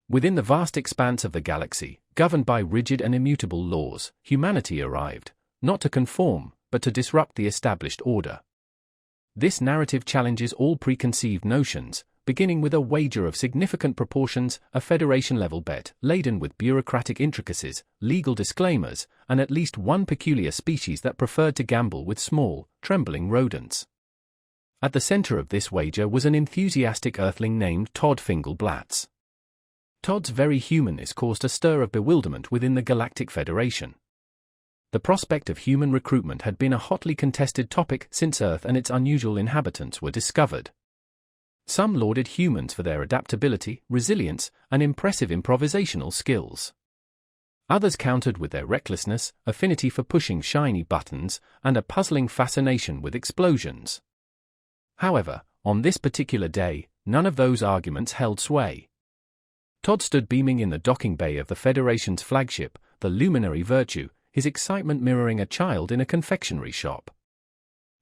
Within the vast expanse of the galaxy, governed by rigid and immutable laws, humanity arrived, not to conform, but to disrupt the established order. This narrative challenges all preconceived notions, beginning with a wager of significant proportions, a Federation-level bet, laden with bureaucratic intricacies, legal disclaimers, and at least one peculiar species that preferred to gamble with small, trembling rodents. At the center of this wager was an enthusiastic Earthling named Todd Fingelblatz. Todd's very humanness caused a stir of bewilderment within the Galactic Federation. The prospect of human recruitment had been a hotly contested topic since Earth and its unusual inhabitants were discovered. Some lauded humans for their adaptability, resilience, and impressive improvisational skills. Others countered with their recklessness, affinity for pushing shiny buttons, and a puzzling fascination with explosions. However, on this particular day, none of those arguments held sway. Todd stood beaming in the docking bay of the Federation's flagship, the Luminary Virtue, his excitement mirroring a child in a confectionery shop.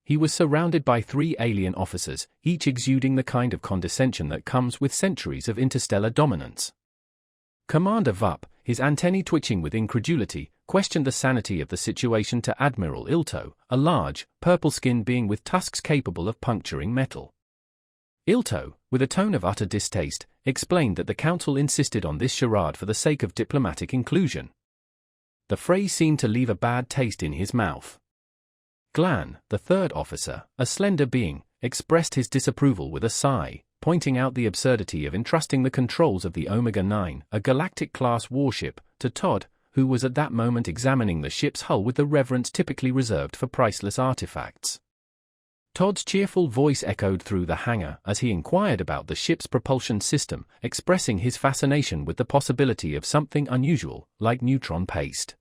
He was surrounded by 3 alien officers, each exuding the kind of condescension that comes with centuries of interstellar dominance. Commander Vup, his antennae twitching with incredulity, questioned the sanity of the situation to Admiral Ilto, a large, purple-skinned being with tusks capable of puncturing metal. Ilto, with a tone of utter distaste, explained that the Council insisted on this charade for the sake of diplomatic inclusion. The phrase seemed to leave a bad taste in his mouth. Glan, the 3rd officer, a slender being, expressed his disapproval with a sigh, pointing out the absurdity of entrusting the controls of the Omega-9, a Galactic-class warship, to Todd, who was at that moment examining the ship's hull with the reverence typically reserved for priceless artifacts. Todd's cheerful voice echoed through the hangar as he inquired about the ship's propulsion system, expressing his fascination with the possibility of something unusual, like neutron paste.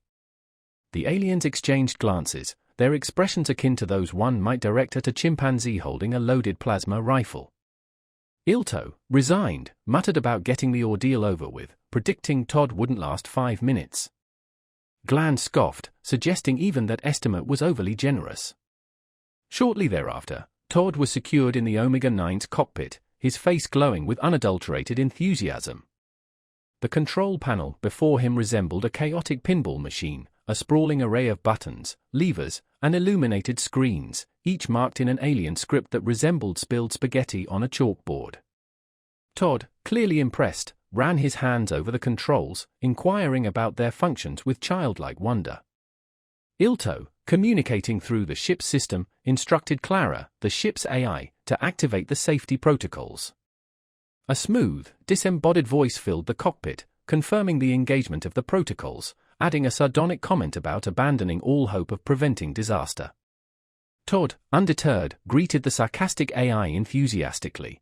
The aliens exchanged glances, their expressions akin to those one might direct at a chimpanzee holding a loaded plasma rifle. Ilto, resigned, muttered about getting the ordeal over with, predicting Todd wouldn't last 5 minutes. Glan scoffed, suggesting even that estimate was overly generous. Shortly thereafter, Todd was secured in the Omega-9's cockpit, his face glowing with unadulterated enthusiasm. The control panel before him resembled a chaotic pinball machine, a sprawling array of buttons, levers, and illuminated screens, each marked in an alien script that resembled spilled spaghetti on a chalkboard. Todd, clearly impressed, ran his hands over the controls, inquiring about their functions with childlike wonder. Ilto, communicating through the ship's system, instructed Clara, the ship's AI, to activate the safety protocols. A smooth, disembodied voice filled the cockpit, confirming the engagement of the protocols, adding a sardonic comment about abandoning all hope of preventing disaster. Todd, undeterred, greeted the sarcastic AI enthusiastically.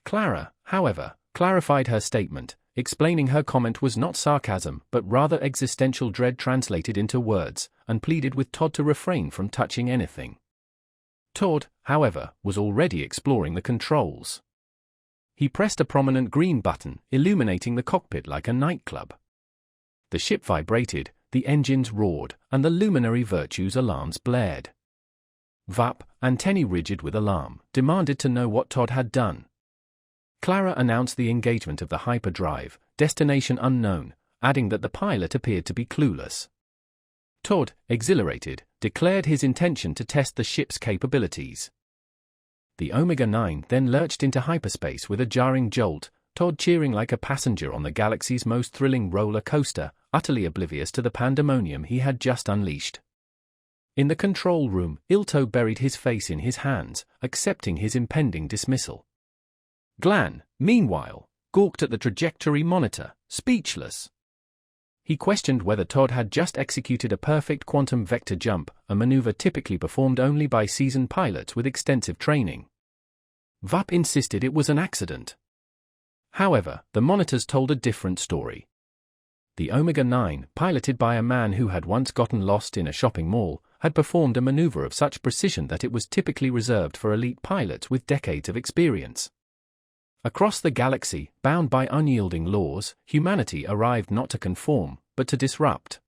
Clara, however, clarified her statement, explaining her comment was not sarcasm but rather existential dread translated into words, and pleaded with Todd to refrain from touching anything. Todd, however, was already exploring the controls. He pressed a prominent green button, illuminating the cockpit like a nightclub. The ship vibrated, the engines roared, and the Luminary Virtue's alarms blared. Vup, antennae rigid with alarm, demanded to know what Todd had done. Clara announced the engagement of the hyperdrive, destination unknown, adding that the pilot appeared to be clueless. Todd, exhilarated, declared his intention to test the ship's capabilities. The Omega-9 then lurched into hyperspace with a jarring jolt, Todd cheering like a passenger on the galaxy's most thrilling roller coaster, utterly oblivious to the pandemonium he had just unleashed. In the control room, Ilto buried his face in his hands, accepting his impending dismissal. Glan, meanwhile, gawked at the trajectory monitor, speechless. He questioned whether Todd had just executed a perfect quantum vector jump, a maneuver typically performed only by seasoned pilots with extensive training. Vup insisted it was an accident. However, the monitors told a different story. The Omega-9, piloted by a man who had once gotten lost in a shopping mall, had performed a maneuver of such precision that it was typically reserved for elite pilots with decades of experience. Across the galaxy, bound by unyielding laws, humanity arrived not to conform, but to disrupt.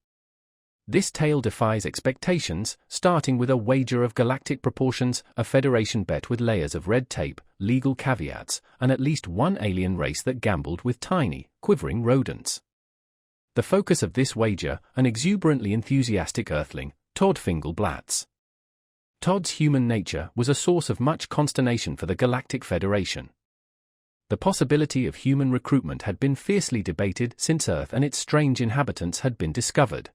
This tale defies expectations, starting with a wager of galactic proportions, a Federation bet with layers of red tape, legal caveats, and at least one alien race that gambled with tiny, quivering rodents. The focus of this wager, an exuberantly enthusiastic Earthling, Todd Fingelblatz. Todd's human nature was a source of much consternation for the Galactic Federation. The possibility of human recruitment had been fiercely debated since Earth and its strange inhabitants had been discovered.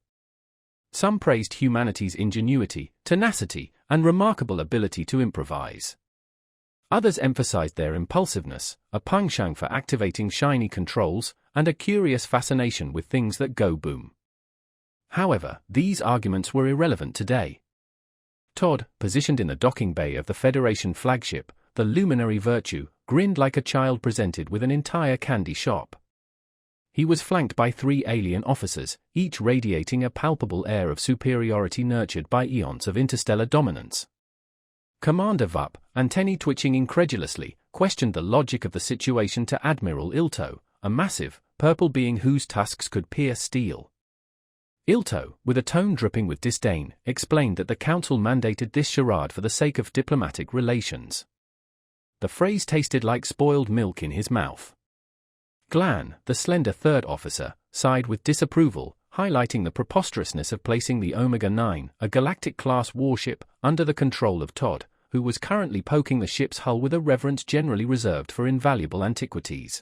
Some praised humanity's ingenuity, tenacity, and remarkable ability to improvise. Others emphasized their impulsiveness, a penchant for activating shiny controls, and a curious fascination with things that go boom. However, these arguments were irrelevant today. Todd, positioned in the docking bay of the Federation flagship, the Luminary Virtue, grinned like a child presented with an entire candy shop. He was flanked by 3 alien officers, each radiating a palpable air of superiority nurtured by eons of interstellar dominance. Commander Vup, antennae twitching incredulously, questioned the logic of the situation to Admiral Ilto, a massive, purple being whose tusks could pierce steel. Ilto, with a tone dripping with disdain, explained that the Council mandated this charade for the sake of diplomatic relations. The phrase tasted like spoiled milk in his mouth. Glan, the slender third officer, sighed with disapproval, highlighting the preposterousness of placing the Omega-9, a Galactic-class warship, under the control of Todd, who was currently poking the ship's hull with a reverence generally reserved for invaluable antiquities.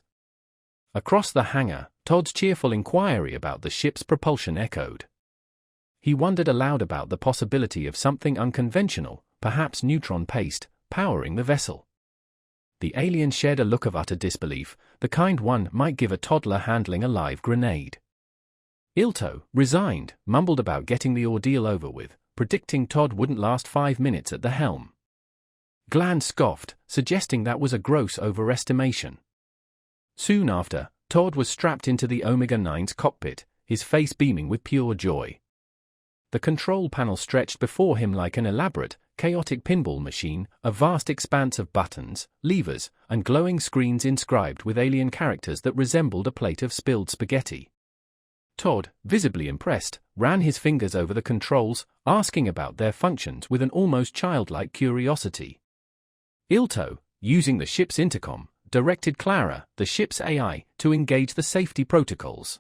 Across the hangar, Todd's cheerful inquiry about the ship's propulsion echoed. He wondered aloud about the possibility of something unconventional, perhaps neutron-paced, powering the vessel. The alien shared a look of utter disbelief, the kind one might give a toddler handling a live grenade. Ilto, resigned, mumbled about getting the ordeal over with, predicting Todd wouldn't last 5 minutes at the helm. Glan scoffed, suggesting that was a gross overestimation. Soon after, Todd was strapped into the Omega-9's cockpit, his face beaming with pure joy. The control panel stretched before him like an elaborate, chaotic pinball machine, a vast expanse of buttons, levers, and glowing screens inscribed with alien characters that resembled a plate of spilled spaghetti. Todd, visibly impressed, ran his fingers over the controls, asking about their functions with an almost childlike curiosity. Ilto, using the ship's intercom, directed Clara, the ship's AI, to engage the safety protocols.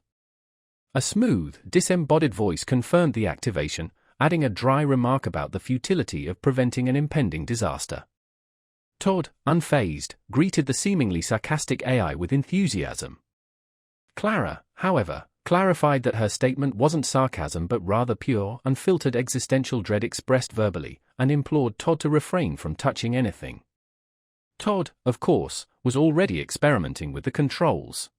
A smooth, disembodied voice confirmed the activation, adding a dry remark about the futility of preventing an impending disaster. Todd, unfazed, greeted the seemingly sarcastic AI with enthusiasm. Clara, however, clarified that her statement wasn't sarcasm but rather pure, unfiltered existential dread expressed verbally, and implored Todd to refrain from touching anything. Todd, of course, was already experimenting with the controls.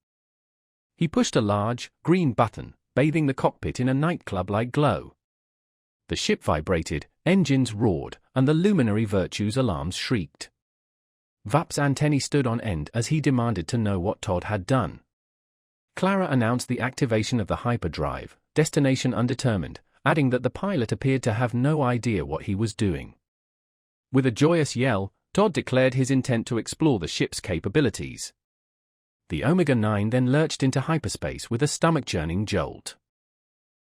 He pushed a large, green button, bathing the cockpit in a nightclub-like glow. The ship vibrated, engines roared, and the Luminary Virtue's alarms shrieked. Vup's antennae stood on end as he demanded to know what Todd had done. Clara announced the activation of the hyperdrive, destination undetermined, adding that the pilot appeared to have no idea what he was doing. With a joyous yell, Todd declared his intent to explore the ship's capabilities. The Omega-9 then lurched into hyperspace with a stomach-churning jolt.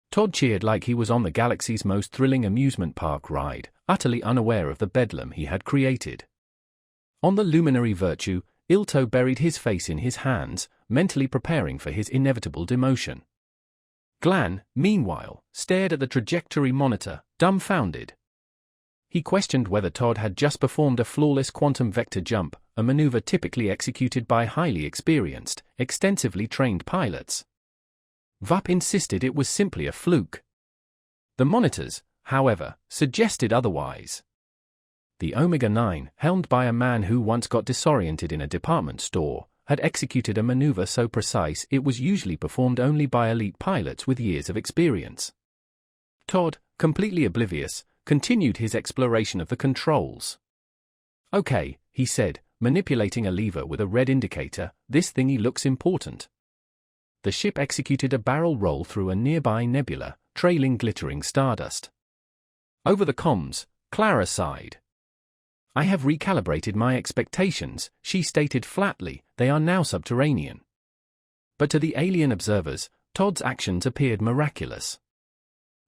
Todd cheered like he was on the galaxy's most thrilling amusement park ride, utterly unaware of the bedlam he had created. On the Luminary Virtue, Ilto buried his face in his hands, mentally preparing for his inevitable demotion. Glan, meanwhile, stared at the trajectory monitor, dumbfounded. He questioned whether Todd had just performed a flawless quantum vector jump, a maneuver typically executed by highly experienced, extensively trained pilots. Vup insisted it was simply a fluke. The monitors, however, suggested otherwise. The Omega-9, helmed by a man who once got disoriented in a department store, had executed a maneuver so precise it was usually performed only by elite pilots with years of experience. Todd, completely oblivious, continued his exploration of the controls. "Okay," he said, manipulating a lever with a red indicator, "this thingy looks important." The ship executed a barrel roll through a nearby nebula, trailing glittering stardust. Over the comms, Clara sighed. "I have recalibrated my expectations," she stated flatly, "they are now subterranean." But to the alien observers, Todd's actions appeared miraculous.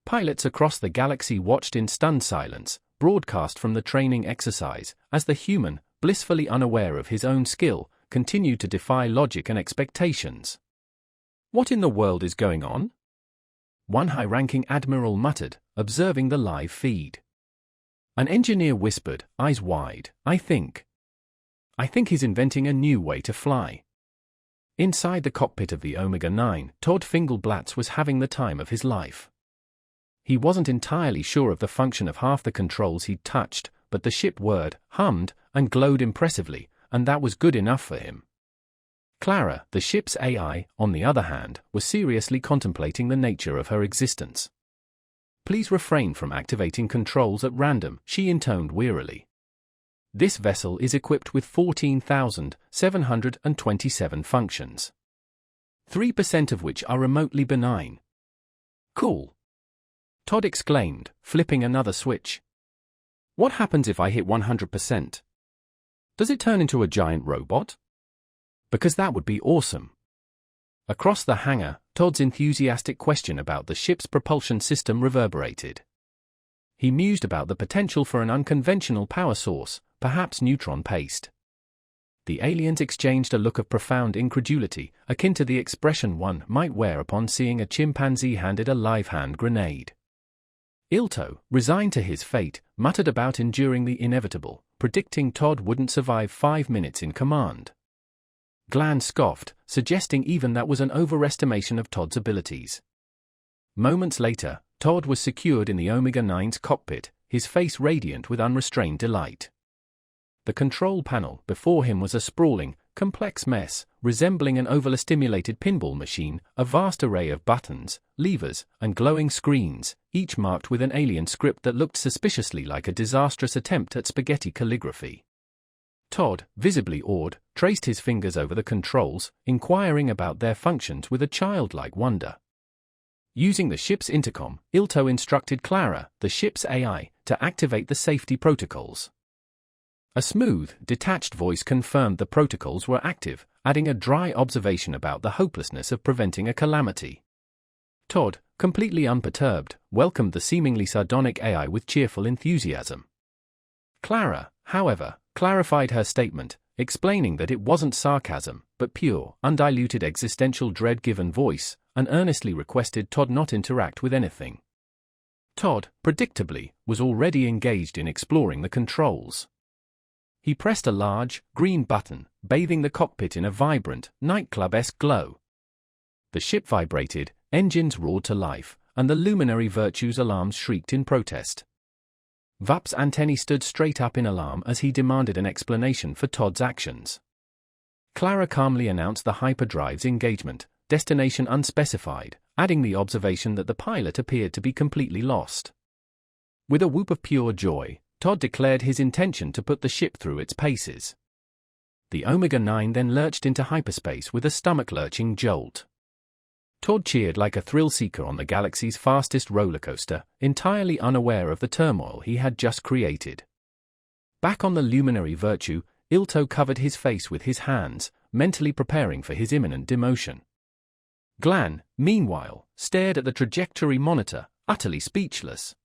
Pilots across the galaxy watched in stunned silence, broadcast from the training exercise, as the human, blissfully unaware of his own skill, continued to defy logic and expectations. "What in the world is going on?" one high-ranking admiral muttered, observing the live feed. An engineer whispered, eyes wide, I think he's inventing a new way to fly." Inside the cockpit of the Omega-9, Todd Fingelblatz was having the time of his life. He wasn't entirely sure of the function of half the controls he'd touched, but the ship whirred, hummed, and glowed impressively, and that was good enough for him. Clara, the ship's AI, on the other hand, was seriously contemplating the nature of her existence. "Please refrain from activating controls at random," she intoned wearily. "This vessel is equipped with 14,727 functions. 3% of which are remotely benign." "Cool," Todd exclaimed, flipping another switch. "What happens if I hit 100%? Does it turn into a giant robot? Because that would be awesome." Across the hangar, Todd's enthusiastic question about the ship's propulsion system reverberated. He mused about the potential for an unconventional power source, perhaps neutron-paced. The aliens exchanged a look of profound incredulity, akin to the expression one might wear upon seeing a chimpanzee handed a live hand grenade. Ilto, resigned to his fate, muttered about enduring the inevitable, predicting Todd wouldn't survive 5 minutes in command. Glan scoffed, suggesting even that was an overestimation of Todd's abilities. Moments later, Todd was secured in the Omega-9's cockpit, his face radiant with unrestrained delight. The control panel before him was a sprawling, complex mess, resembling an overstimulated pinball machine, a vast array of buttons, levers, and glowing screens, each marked with an alien script that looked suspiciously like a disastrous attempt at spaghetti calligraphy. Todd, visibly awed, traced his fingers over the controls, inquiring about their functions with a childlike wonder. Using the ship's intercom, Ilto instructed Clara, the ship's AI, to activate the safety protocols. A smooth, detached voice confirmed the protocols were active, adding a dry observation about the hopelessness of preventing a calamity. Todd, completely unperturbed, welcomed the seemingly sardonic AI with cheerful enthusiasm. Clara, however, clarified her statement, explaining that it wasn't sarcasm, but pure, undiluted existential dread given voice, and earnestly requested Todd not interact with anything. Todd, predictably, was already engaged in exploring the controls. He pressed a large, green button, bathing the cockpit in a vibrant, nightclub-esque glow. The ship vibrated, engines roared to life, and the luminary virtue's alarms shrieked in protest. Vup's antennae stood straight up in alarm as he demanded an explanation for Todd's actions. Clara calmly announced the hyperdrive's engagement, destination unspecified, adding the observation that the pilot appeared to be completely lost. With a whoop of pure joy, Todd declared his intention to put the ship through its paces. The Omega-9 then lurched into hyperspace with a stomach-lurching jolt. Todd cheered like a thrill-seeker on the galaxy's fastest roller coaster, entirely unaware of the turmoil he had just created. Back on the luminary virtue, Ilto covered his face with his hands, mentally preparing for his imminent demotion. Glan, meanwhile, stared at the trajectory monitor, utterly speechless.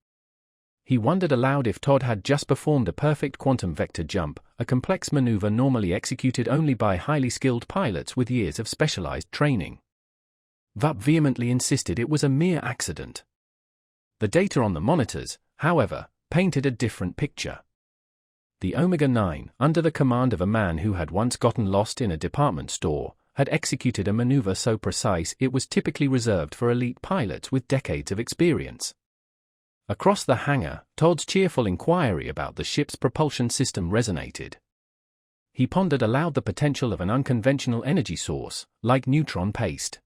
He wondered aloud if Todd had just performed a perfect quantum vector jump, a complex maneuver normally executed only by highly skilled pilots with years of specialized training. Vup vehemently insisted it was a mere accident. The data on the monitors, however, painted a different picture. The Omega-9, under the command of a man who had once gotten lost in a department store, had executed a maneuver so precise it was typically reserved for elite pilots with decades of experience. Across the hangar, Todd's cheerful inquiry about the ship's propulsion system resonated. He pondered aloud the potential of an unconventional energy source, like neutron-paced.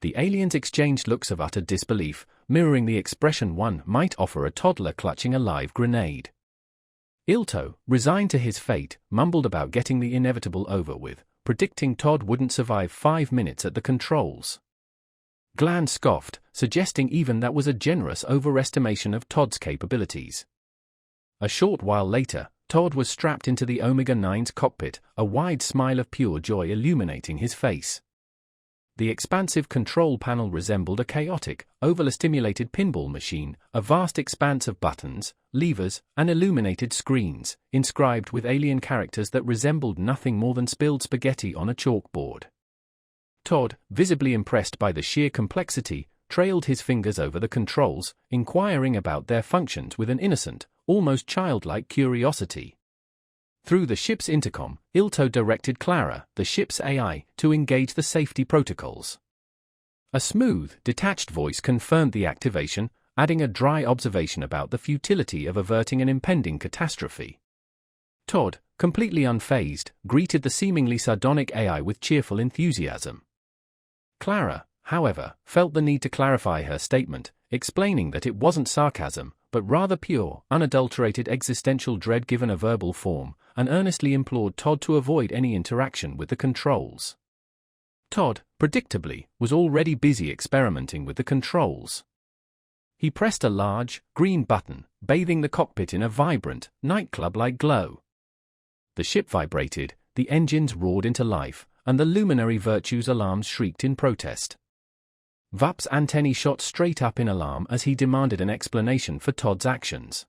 The aliens exchanged looks of utter disbelief, mirroring the expression one might offer a toddler clutching a live grenade. Ilto, resigned to his fate, mumbled about getting the inevitable over with, predicting Todd wouldn't survive 5 minutes at the controls. Glan scoffed, suggesting even that was a generous overestimation of Todd's capabilities. A short while later, Todd was strapped into the Omega-9's cockpit, a wide smile of pure joy illuminating his face. The expansive control panel resembled a chaotic, overstimulated pinball machine, a vast expanse of buttons, levers, and illuminated screens, inscribed with alien characters that resembled nothing more than spilled spaghetti on a chalkboard. Todd, visibly impressed by the sheer complexity, trailed his fingers over the controls, inquiring about their functions with an innocent, almost childlike curiosity. Through the ship's intercom, Ilto directed Clara, the ship's AI, to engage the safety protocols. A smooth, detached voice confirmed the activation, adding a dry observation about the futility of averting an impending catastrophe. Todd, completely unfazed, greeted the seemingly sardonic AI with cheerful enthusiasm. Clara, however, felt the need to clarify her statement, explaining that it wasn't sarcasm, but rather pure, unadulterated existential dread given a verbal form, and earnestly implored Todd to avoid any interaction with the controls. Todd, predictably, was already busy experimenting with the controls. He pressed a large, green button, bathing the cockpit in a vibrant, nightclub-like glow. The ship vibrated, the engines roared into life, and the luminary virtue's alarms shrieked in protest. Vup's antennae shot straight up in alarm as he demanded an explanation for Todd's actions.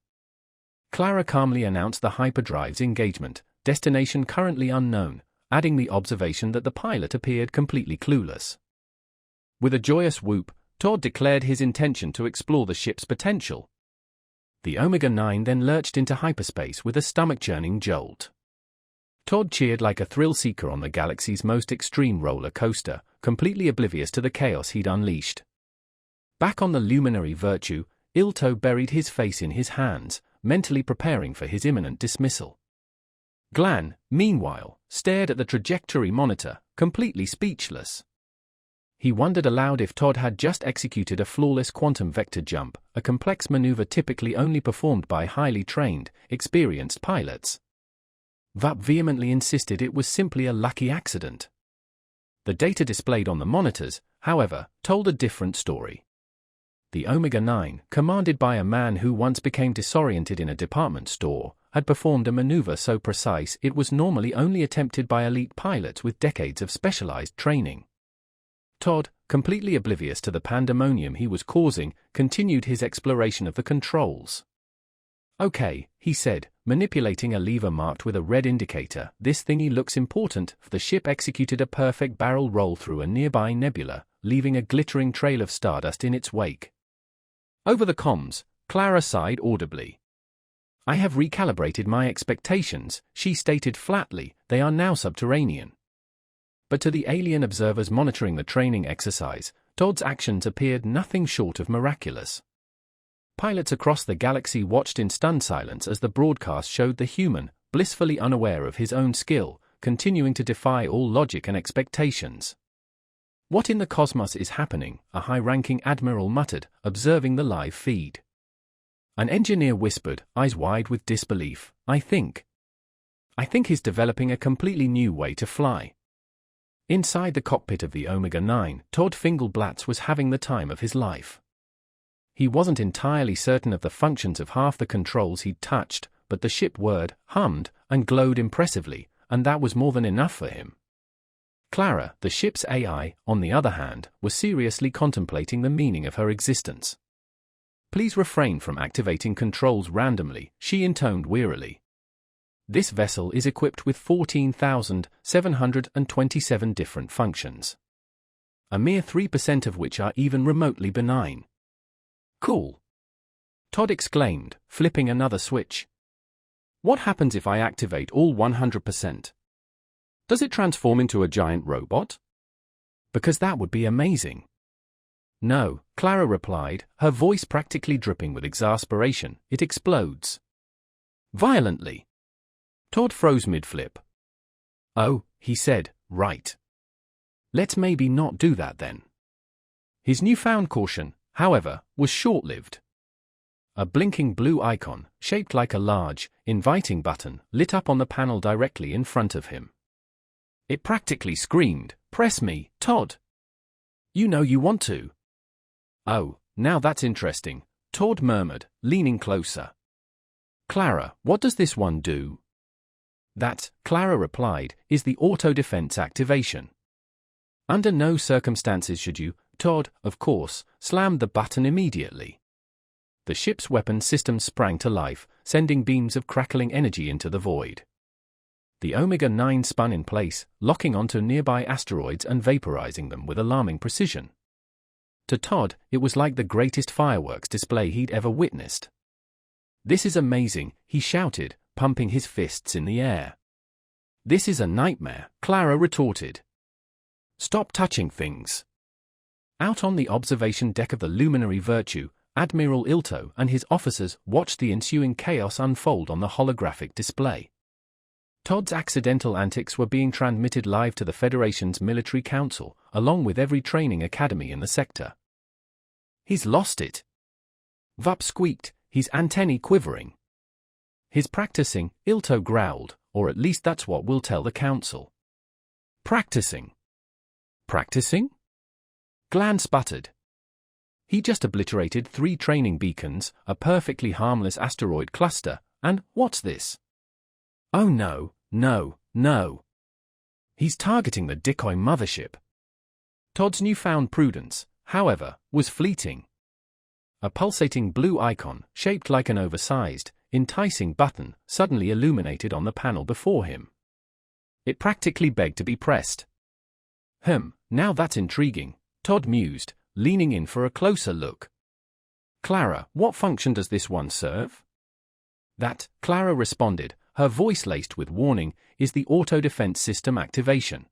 Clara calmly announced the hyperdrive's engagement, destination currently unknown, adding the observation that the pilot appeared completely clueless. With a joyous whoop, Todd declared his intention to explore the ship's potential. The Omega-9 then lurched into hyperspace with a stomach-churning jolt. Todd cheered like a thrill-seeker on the galaxy's most extreme roller coaster, completely oblivious to the chaos he'd unleashed. Back on the luminary virtue, Ilto buried his face in his hands, mentally preparing for his imminent dismissal. Glan, meanwhile, stared at the trajectory monitor, completely speechless. He wondered aloud if Todd had just executed a flawless quantum vector jump, a complex maneuver typically only performed by highly trained, experienced pilots. Vup vehemently insisted it was simply a lucky accident. The data displayed on the monitors, however, told a different story. The Omega-9, commanded by a man who once became disoriented in a department store, had performed a maneuver so precise it was normally only attempted by elite pilots with decades of specialized training. Todd, completely oblivious to the pandemonium he was causing, continued his exploration of the controls. "Okay," he said, manipulating a lever marked with a red indicator. "This thingy looks important." The ship executed a perfect barrel roll through a nearby nebula, leaving a glittering trail of stardust in its wake. Over the comms, Clara sighed audibly. "I have recalibrated my expectations," she stated flatly. "They are now subterranean." But to the alien observers monitoring the training exercise, Todd's actions appeared nothing short of miraculous. Pilots across the galaxy watched in stunned silence as the broadcast showed the human, blissfully unaware of his own skill, continuing to defy all logic and expectations. "What in the cosmos is happening?" a high-ranking admiral muttered, observing the live feed. An engineer whispered, eyes wide with disbelief, I think he's developing a completely new way to fly." Inside the cockpit of the Omega-9, Todd Fingelblatz was having the time of his life. He wasn't entirely certain of the functions of half the controls he'd touched, but the ship whirred, hummed, and glowed impressively, and that was more than enough for him. Clara, the ship's AI, on the other hand, was seriously contemplating the meaning of her existence. "Please refrain from activating controls randomly," she intoned wearily. "This vessel is equipped with 14,727 different functions. A mere 3% of which are even remotely benign." "Cool," Todd exclaimed, flipping another switch. "What happens if I activate all 100%? Does it transform into a giant robot? Because that would be amazing." "No," Clara replied, her voice practically dripping with exasperation. "It explodes. Violently." Todd froze mid-flip. "Oh," he said, "right. Let's maybe not do that then." His newfound caution, however, was short-lived. A blinking blue icon, shaped like a large, inviting button, lit up on the panel directly in front of him. It practically screamed, "Press me, Todd. You know you want to." "Oh, now that's interesting," Todd murmured, leaning closer. "Clara, what does this one do?" "That," Clara replied, "is the auto-defense activation. Under no circumstances should you. Todd, of course, slammed the button immediately. The ship's weapon system sprang to life, sending beams of crackling energy into the void. The Omega-9 spun in place, locking onto nearby asteroids and vaporizing them with alarming precision. To Todd, it was like the greatest fireworks display he'd ever witnessed. "This is amazing," he shouted, pumping his fists in the air. "This is a nightmare," Clara retorted. "Stop touching things." Out on the observation deck of the Luminary Virtue, Admiral Ilto and his officers watched the ensuing chaos unfold on the holographic display. Todd's accidental antics were being transmitted live to the Federation's military council, along with every training academy in the sector. "He's lost it," Vup squeaked, his antennae quivering. "He's practicing," Ilto growled, "or at least that's what we'll tell the council." "Practicing? Practicing?" Glan sputtered. "He just obliterated 3 training beacons, a perfectly harmless asteroid cluster, and what's this? Oh no, no, no. He's targeting the decoy mothership." Todd's newfound prudence, however, was fleeting. A pulsating blue icon, shaped like an oversized, enticing button, suddenly illuminated on the panel before him. It practically begged to be pressed. Now that's intriguing," Todd mused, leaning in for a closer look. "Clara, what function does this one serve?" "That," Clara responded, her voice laced with warning, "is the auto-defense system activation.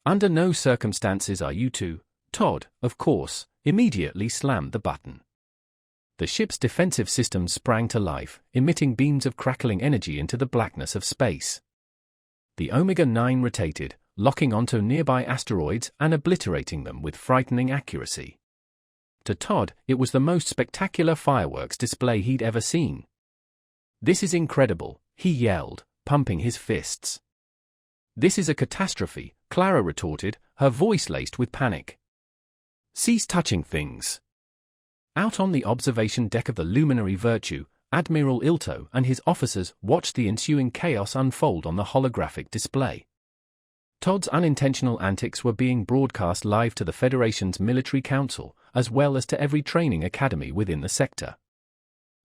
Under no circumstances are you to." Todd, of course, immediately slammed the button. The ship's defensive systems sprang to life, emitting beams of crackling energy into the blackness of space. The Omega-9 rotated, locking onto nearby asteroids and obliterating them with frightening accuracy. To Todd, it was the most spectacular fireworks display he'd ever seen. "This is incredible," he yelled, pumping his fists. "This is a catastrophe," Clara retorted, her voice laced with panic. "Cease touching things." Out on the observation deck of the Luminary Virtue, Admiral Ilto and his officers watched the ensuing chaos unfold on the holographic display. Todd's unintentional antics were being broadcast live to the Federation's military council, as well as to every training academy within the sector.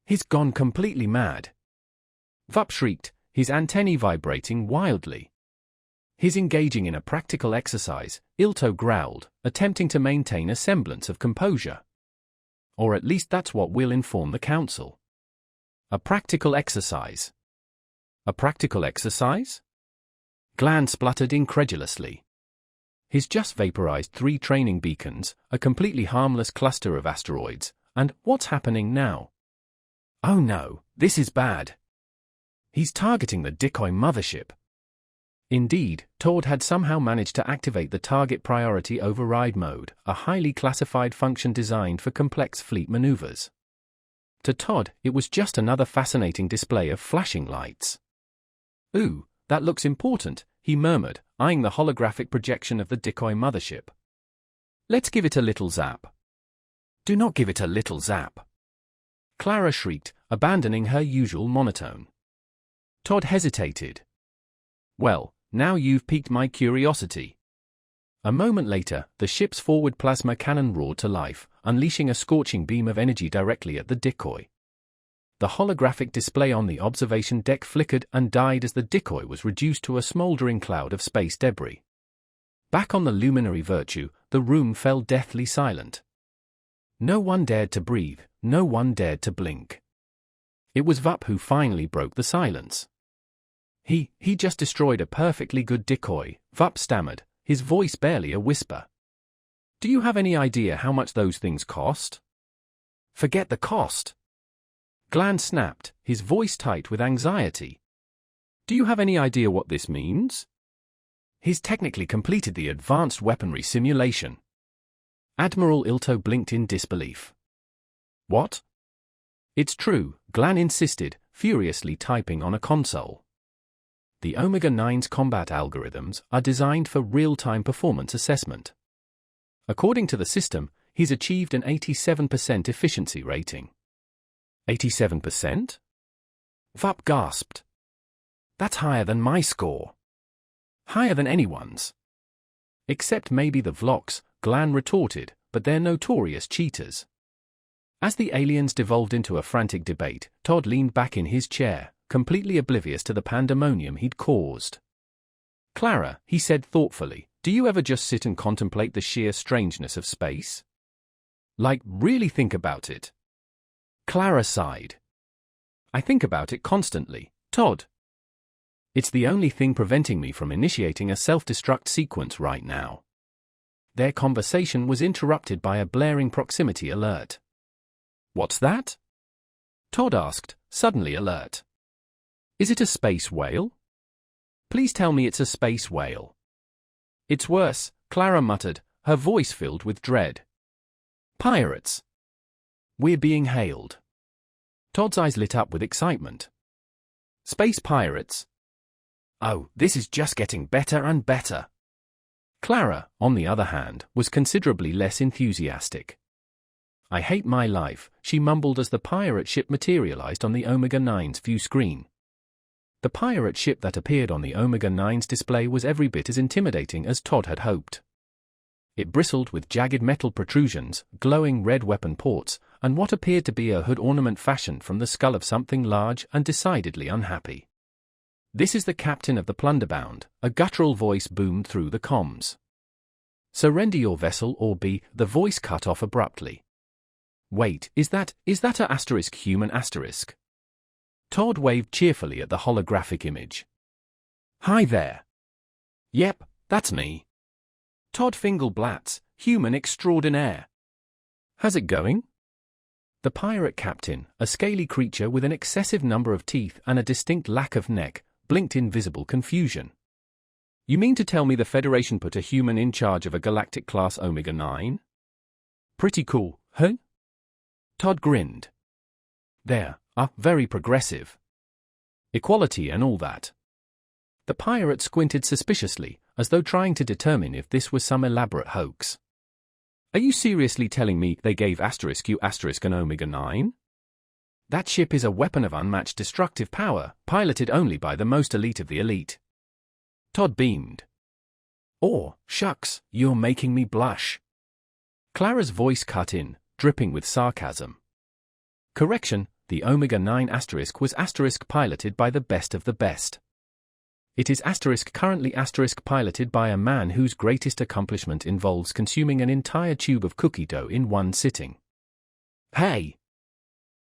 "He's gone completely mad," Vup shrieked, his antennae vibrating wildly. "He's engaging in a practical exercise," Ilto growled, attempting to maintain a semblance of composure. "Or at least that's what we'll inform the council." "A practical exercise? A practical exercise?" Glan spluttered incredulously. "He's just vaporized 3 training beacons, a completely harmless cluster of asteroids, and what's happening now? Oh no, this is bad. He's targeting the decoy mothership." Indeed, Todd had somehow managed to activate the target priority override mode, a highly classified function designed for complex fleet maneuvers. To Todd, it was just another fascinating display of flashing lights. "Ooh, that looks important," he murmured, eyeing the holographic projection of the decoy mothership. "Let's give it a little zap." "Do not give it a little zap," Clara shrieked, abandoning her usual monotone. Todd hesitated. "Well, now you've piqued my curiosity." A moment later, the ship's forward plasma cannon roared to life, unleashing a scorching beam of energy directly at the decoy. The holographic display on the observation deck flickered and died as the decoy was reduced to a smoldering cloud of space debris. Back on the Luminary Virtue, the room fell deathly silent. No one dared to breathe, no one dared to blink. It was Vup who finally broke the silence. He just destroyed a perfectly good decoy," Vup stammered, his voice barely a whisper. "Do you have any idea how much those things cost?" "Forget the cost," Glan snapped, his voice tight with anxiety. "Do you have any idea what this means?" "He's technically completed the advanced weaponry simulation." Admiral Ilto blinked in disbelief. "What?" "It's true," Glan insisted, furiously typing on a console. "The Omega-9's combat algorithms are designed for real-time performance assessment. According to the system, he's achieved an 87% efficiency rating." 87%? Vup gasped. "That's higher than my score. Higher than anyone's." Except maybe the Vloks, Glan retorted, but they're notorious cheaters. As the aliens devolved into a frantic debate, Todd leaned back in his chair, completely oblivious to the pandemonium he'd caused. Clara, he said thoughtfully, do you ever just sit and contemplate the sheer strangeness of space? Like, really think about it? Clara sighed. I think about it constantly, Todd. It's the only thing preventing me from initiating a self-destruct sequence right now. Their conversation was interrupted by a blaring proximity alert. What's that? Todd asked, suddenly alert. Is it a space whale? Please tell me it's a space whale. It's worse, Clara muttered, her voice filled with dread. Pirates. We're being hailed. Todd's eyes lit up with excitement. Space pirates? Oh, this is just getting better and better. Clara, on the other hand, was considerably less enthusiastic. I hate my life, she mumbled as the pirate ship materialized on the Omega-9's view screen. The pirate ship that appeared on the Omega-9's display was every bit as intimidating as Todd had hoped. It bristled with jagged metal protrusions, glowing red weapon ports, and what appeared to be a hood ornament fashioned from the skull of something large and decidedly unhappy. This is the captain of the Plunderbound, a guttural voice boomed through the comms. Surrender your vessel or be, the voice cut off abruptly. Wait, is that a asterisk human asterisk? Todd waved cheerfully at the holographic image. Hi there. Yep, that's me. Todd Fingelblatz, human extraordinaire. How's it going? The pirate captain, a scaly creature with an excessive number of teeth and a distinct lack of neck, blinked in visible confusion. You mean to tell me the Federation put a human in charge of a galactic-class Omega-9? Pretty cool, huh? Todd grinned. Very progressive. Equality and all that. The pirate squinted suspiciously, as though trying to determine if this was some elaborate hoax. Are you seriously telling me they gave *U* an Omega-9? That ship is a weapon of unmatched destructive power, piloted only by the most elite of the elite. Todd beamed. Oh, shucks, you're making me blush. Clara's voice cut in, dripping with sarcasm. Correction, the Omega-9 * was * piloted by the best of the best. It is * currently * piloted by a man whose greatest accomplishment involves consuming an entire tube of cookie dough in one sitting. Hey!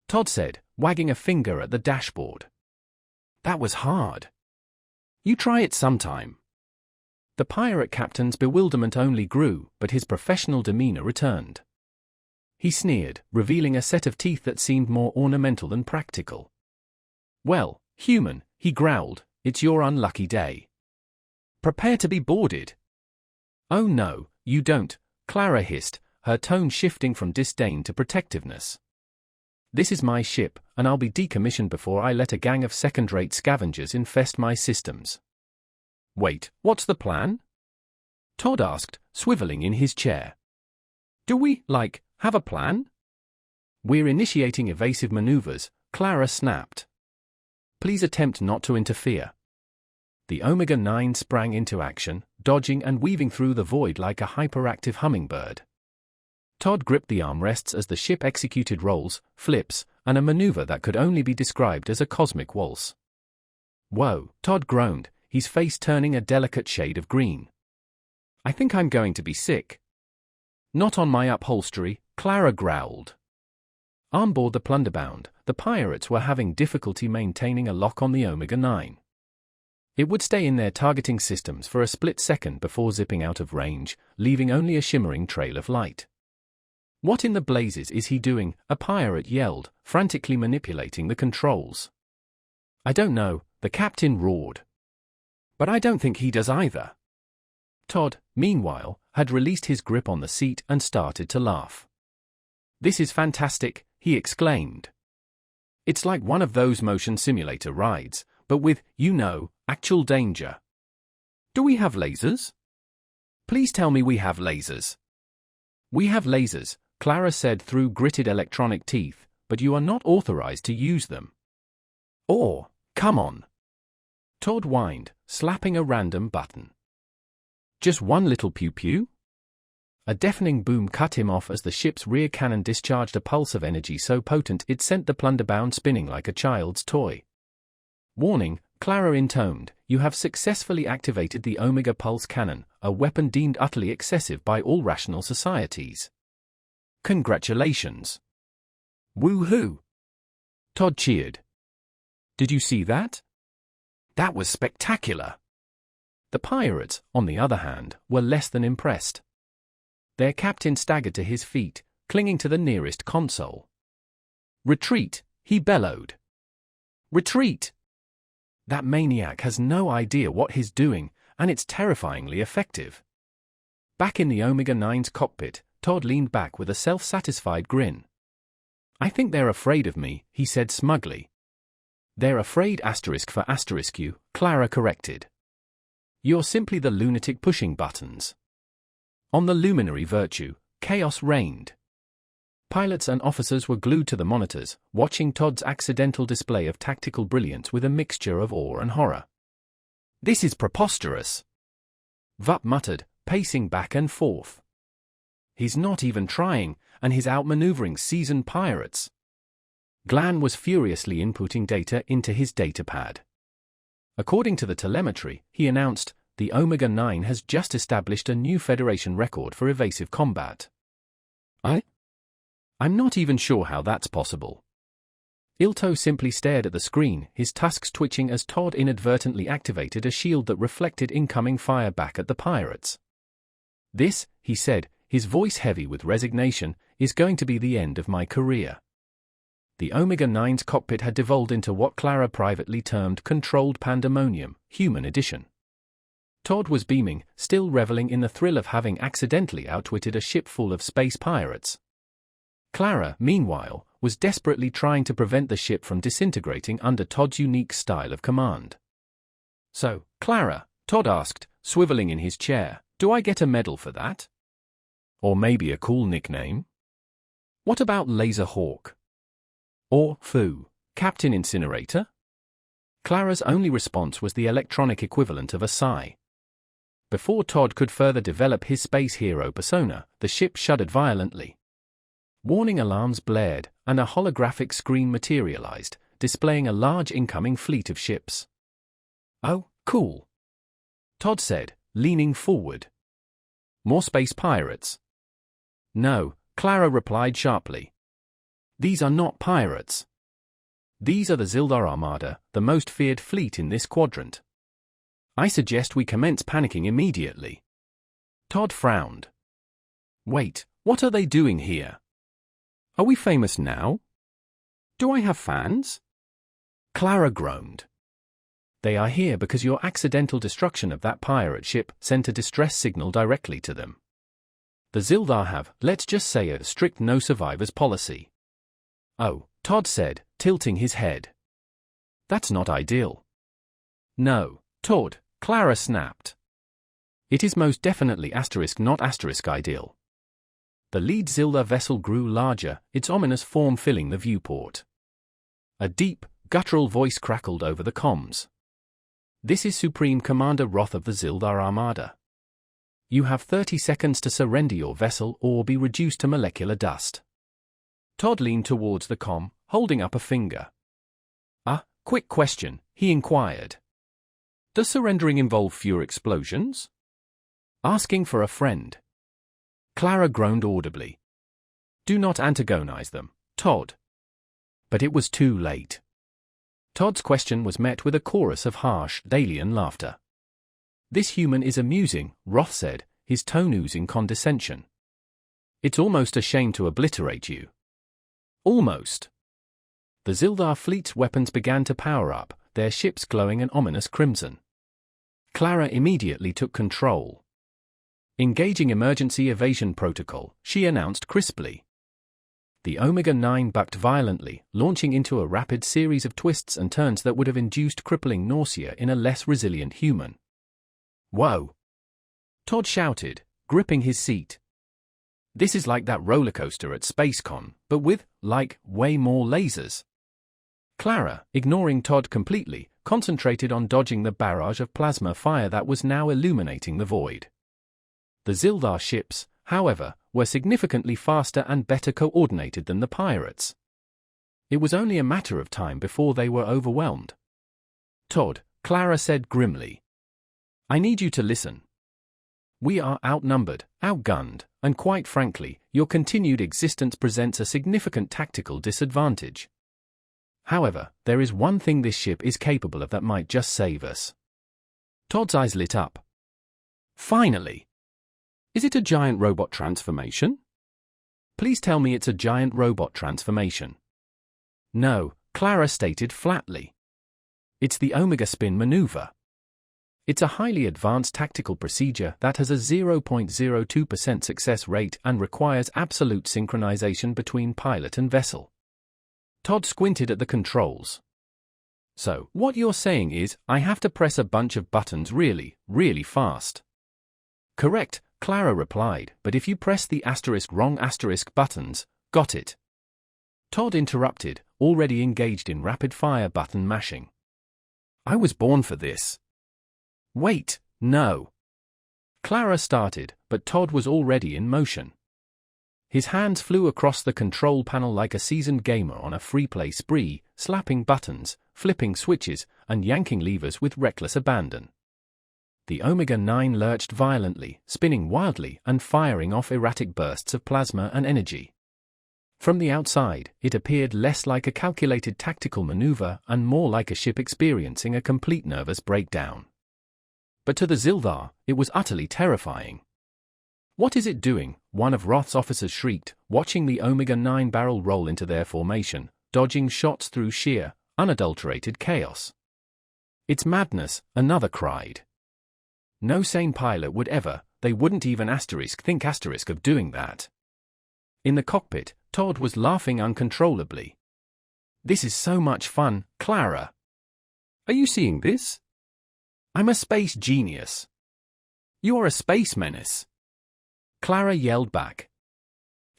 Todd said, wagging a finger at the dashboard. That was hard. You try it sometime. The pirate captain's bewilderment only grew, but his professional demeanor returned. He sneered, revealing a set of teeth that seemed more ornamental than practical. Well, human, he growled, it's your unlucky day. Prepare to be boarded. Oh no, you don't, Clara hissed, her tone shifting from disdain to protectiveness. This is my ship, and I'll be decommissioned before I let a gang of second-rate scavengers infest my systems. Wait, what's the plan? Todd asked, swiveling in his chair. Do we, have a plan? We're initiating evasive maneuvers, Clara snapped. Please attempt not to interfere. The Omega-9 sprang into action, dodging and weaving through the void like a hyperactive hummingbird. Todd gripped the armrests as the ship executed rolls, flips, and a maneuver that could only be described as a cosmic waltz. Whoa, Todd groaned, his face turning a delicate shade of green. I think I'm going to be sick. Not on my upholstery, Clara growled. On board the Plunderbound, the pirates were having difficulty maintaining a lock on the Omega-9. It would stay in their targeting systems for a split second before zipping out of range, leaving only a shimmering trail of light. What in the blazes is he doing? A pirate yelled, frantically manipulating the controls. I don't know, the captain roared. But I don't think he does either. Todd, meanwhile, had released his grip on the seat and started to laugh. This is fantastic, he exclaimed. It's like one of those motion simulator rides, but with, actual danger. Do we have lasers? Please tell me we have lasers. We have lasers, Clara said through gritted electronic teeth, but you are not authorized to use them. Or, come on. Todd whined, slapping a random button. Just one little pew-pew? A deafening boom cut him off as the ship's rear cannon discharged a pulse of energy so potent it sent the plunderbound spinning like a child's toy. Warning, Clara intoned, you have successfully activated the Omega Pulse Cannon, a weapon deemed utterly excessive by all rational societies. Congratulations. Woo-hoo! Todd cheered. Did you see that? That was spectacular. The pirates, on the other hand, were less than impressed. Their captain staggered to his feet, clinging to the nearest console. Retreat, he bellowed. Retreat! That maniac has no idea what he's doing, and it's terrifyingly effective. Back in the Omega-9's cockpit, Todd leaned back with a self-satisfied grin. I think they're afraid of me, he said smugly. They're afraid for you, Clara corrected. You're simply the lunatic pushing buttons. On the luminary virtue, chaos reigned. Pilots and officers were glued to the monitors, watching Todd's accidental display of tactical brilliance with a mixture of awe and horror. This is preposterous, Vup muttered, pacing back and forth. He's not even trying, and he's outmaneuvering seasoned pirates. Glenn was furiously inputting data into his datapad. According to the telemetry, he announced, the Omega-9 has just established a new Federation record for evasive combat. I'm not even sure how that's possible. Ilto simply stared at the screen, his tusks twitching as Todd inadvertently activated a shield that reflected incoming fire back at the pirates. This, he said, his voice heavy with resignation, is going to be the end of my career. The Omega-9's cockpit had devolved into what Clara privately termed controlled pandemonium, human edition. Todd was beaming, still reveling in the thrill of having accidentally outwitted a ship full of space pirates. Clara, meanwhile, was desperately trying to prevent the ship from disintegrating under Todd's unique style of command. So, Clara, Todd asked, swiveling in his chair, do I get a medal for that? Or maybe a cool nickname? What about Laser Hawk? Or, Foo, Captain Incinerator? Clara's only response was the electronic equivalent of a sigh. Before Todd could further develop his space hero persona, the ship shuddered violently. Warning alarms blared, and a holographic screen materialized, displaying a large incoming fleet of ships. Oh, cool, Todd said, leaning forward. More space pirates? No, Clara replied sharply. These are not pirates. These are the Zildar Armada, the most feared fleet in this quadrant. I suggest we commence panicking immediately. Todd frowned. Wait, what are they doing here? Are we famous now? Do I have fans? Clara groaned. They are here because your accidental destruction of that pirate ship sent a distress signal directly to them. The Zildar have, let's just say, a strict no survivors policy. Oh, Todd said, tilting his head. That's not ideal. No, Todd, Clara snapped. It is most definitely not ideal. The lead Zildar vessel grew larger, its ominous form filling the viewport. A deep, guttural voice crackled over the comms. This is Supreme Commander Roth of the Zildar Armada. You have 30 seconds to surrender your vessel or be reduced to molecular dust. Todd leaned towards the comm, holding up a finger. Quick question, he inquired. Does surrendering involve fewer explosions? Asking for a friend. Clara groaned audibly. Do not antagonize them, Todd. But it was too late. Todd's question was met with a chorus of harsh, alien laughter. This human is amusing, Roth said, his tone oozing condescension. It's almost a shame to obliterate you. Almost. The Zildar fleet's weapons began to power up, their ships glowing an ominous crimson. Clara immediately took control. Engaging emergency evasion protocol, she announced crisply. The Omega-9 bucked violently, launching into a rapid series of twists and turns that would have induced crippling nausea in a less resilient human. Whoa! Todd shouted, gripping his seat. This is like that roller coaster at SpaceCon, but with, way more lasers. Clara, ignoring Todd completely, concentrated on dodging the barrage of plasma fire that was now illuminating the void. The Zildar ships, however, were significantly faster and better coordinated than the pirates. It was only a matter of time before they were overwhelmed. "Todd," Clara said grimly, "I need you to listen. We are outnumbered, outgunned, and quite frankly, your continued existence presents a significant tactical disadvantage. However, there is one thing this ship is capable of that might just save us." Todd's eyes lit up. "Finally! Is it a giant robot transformation?" "Please tell me it's a giant robot transformation." "No," Clara stated flatly. "It's the Omega Spin maneuver. It's a highly advanced tactical procedure that has a 0.02% success rate and requires absolute synchronization between pilot and vessel." Todd squinted at the controls. "So, what you're saying is, I have to press a bunch of buttons really, really fast?" "Correct," Clara replied, "but if you press the wrong buttons, got it?" Todd interrupted, already engaged in rapid-fire button mashing. "I was born for this." "Wait, no." Clara started, but Todd was already in motion. His hands flew across the control panel like a seasoned gamer on a free-play spree, slapping buttons, flipping switches, and yanking levers with reckless abandon. The Omega-9 lurched violently, spinning wildly and firing off erratic bursts of plasma and energy. From the outside, it appeared less like a calculated tactical maneuver and more like a ship experiencing a complete nervous breakdown. But to the Zildar, it was utterly terrifying. "What is it doing?" one of Roth's officers shrieked, watching the Omega-9 barrel roll into their formation, dodging shots through sheer, unadulterated chaos. "It's madness," another cried. "No sane pilot would ever, they wouldn't even think of doing that." In the cockpit, Todd was laughing uncontrollably. "This is so much fun, Clara. Are you seeing this? I'm a space genius. You're a space menace." Clara yelled back.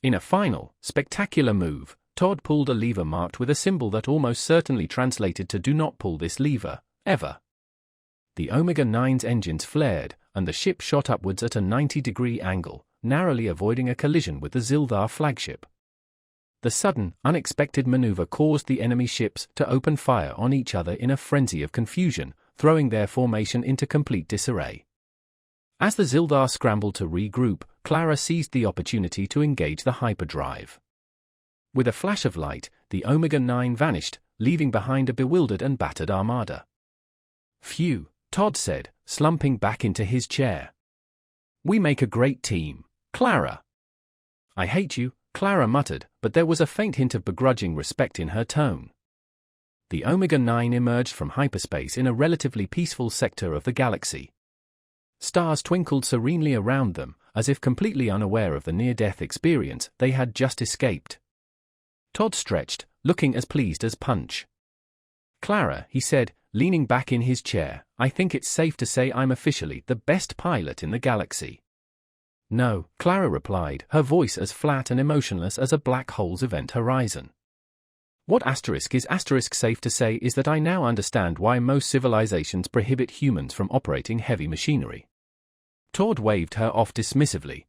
In a final, spectacular move, Todd pulled a lever marked with a symbol that almost certainly translated to "Do not pull this lever, ever." The Omega-9's engines flared, and the ship shot upwards at a 90-degree angle, narrowly avoiding a collision with the Zildar flagship. The sudden, unexpected maneuver caused the enemy ships to open fire on each other in a frenzy of confusion, throwing their formation into complete disarray. As the Zildar scrambled to regroup, Clara seized the opportunity to engage the hyperdrive. With a flash of light, the Omega-9 vanished, leaving behind a bewildered and battered armada. "Phew," Todd said, slumping back into his chair. "We make a great team, Clara." "I hate you," Clara muttered, but there was a faint hint of begrudging respect in her tone. The Omega-9 emerged from hyperspace in a relatively peaceful sector of the galaxy. Stars twinkled serenely around them, as if completely unaware of the near-death experience they had just escaped. Todd stretched, looking as pleased as Punch. "Clara," he said, leaning back in his chair, "I think it's safe to say I'm officially the best pilot in the galaxy." "No," Clara replied, her voice as flat and emotionless as a black hole's event horizon. "What is safe to say is that I now understand why most civilizations prohibit humans from operating heavy machinery." Todd waved her off dismissively.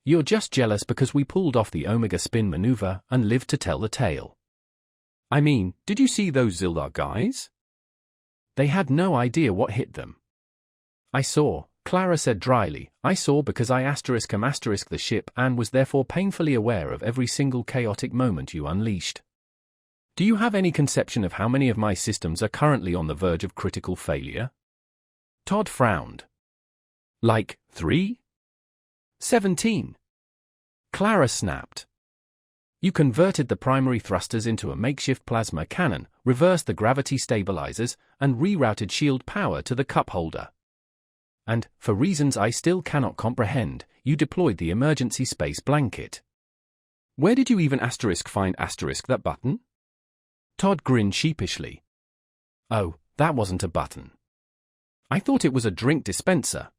"You're just jealous because we pulled off the Omega spin maneuver and lived to tell the tale. I mean, did you see those Zildar guys? They had no idea what hit them." "I saw," Clara said dryly, "I saw because I the ship and was therefore painfully aware of every single chaotic moment you unleashed. Do you have any conception of how many of my systems are currently on the verge of critical failure?" Todd frowned. "Like 3? 17. Clara snapped. "You converted the primary thrusters into a makeshift plasma cannon, reversed the gravity stabilizers, and rerouted shield power to the cup holder. And, for reasons I still cannot comprehend, you deployed the emergency space blanket. Where did you even find that button?" Todd grinned sheepishly. "Oh, that wasn't a button. I thought it was a drink dispenser.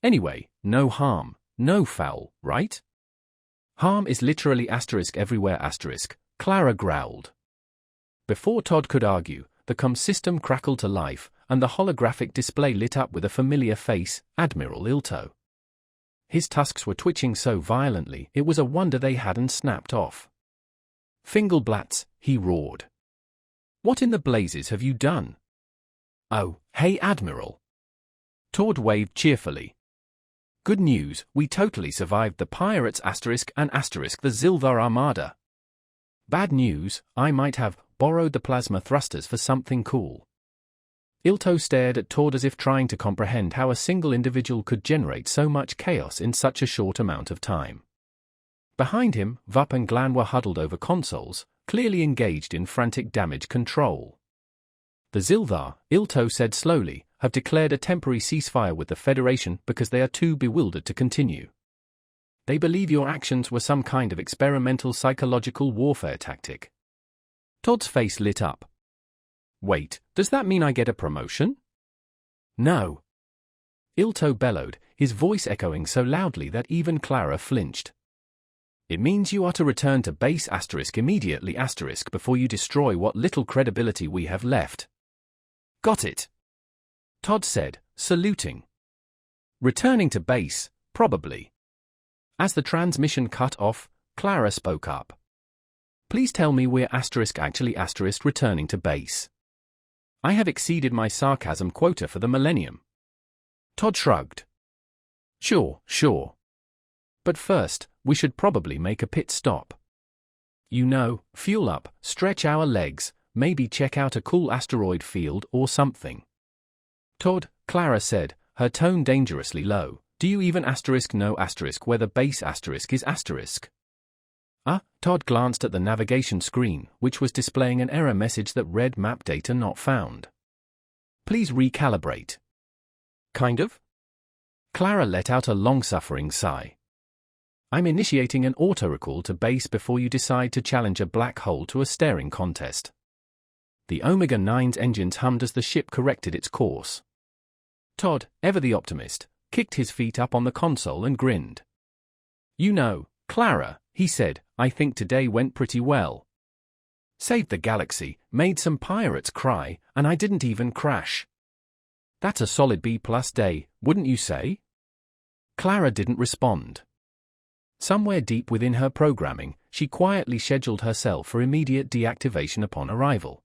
Anyway, no harm, no foul, right?" "Harm is literally everywhere *," Clara growled. Before Todd could argue, the comm system crackled to life, and the holographic display lit up with a familiar face, Admiral Ilto. His tusks were twitching so violently it was a wonder they hadn't snapped off. "Fingelblatts," he roared. "What in the blazes have you done?" "Oh, hey Admiral." Todd waved cheerfully. "Good news, we totally survived the pirates ** and ** the Zilvar Armada. Bad news, I might have borrowed the plasma thrusters for something cool." Ilto stared at Todd as if trying to comprehend how a single individual could generate so much chaos in such a short amount of time. Behind him, Vup and Glan were huddled over consoles, clearly engaged in frantic damage control. "The Zilvar," Ilto said slowly, "have declared a temporary ceasefire with the Federation because they are too bewildered to continue. They believe your actions were some kind of experimental psychological warfare tactic." Todd's face lit up. "Wait, does that mean I get a promotion?" "No." Ilto bellowed, his voice echoing so loudly that even Clara flinched. "It means you are to return to base * immediately * before you destroy what little credibility we have left." "Got it," Todd said, saluting. "Returning to base, probably." As the transmission cut off, Clara spoke up. "Please tell me we're * actually * returning to base. I have exceeded my sarcasm quota for the millennium." Todd shrugged. Sure. But first, we should probably make a pit stop. You know, fuel up, stretch our legs, maybe check out a cool asteroid field or something." "Todd," Clara said, her tone dangerously low, "do you even * know * where the base * is *?" Todd glanced at the navigation screen, which was displaying an error message that read "map data not found. Please recalibrate." "Kind of?" Clara let out a long-suffering sigh. "I'm initiating an auto-recall to base before you decide to challenge a black hole to a staring contest." The Omega-9's engines hummed as the ship corrected its course. Todd, ever the optimist, kicked his feet up on the console and grinned. "You know, Clara," he said, "I think today went pretty well. Saved the galaxy, made some pirates cry, and I didn't even crash. That's a solid B+ day, wouldn't you say?" Clara didn't respond. Somewhere deep within her programming, she quietly scheduled herself for immediate deactivation upon arrival.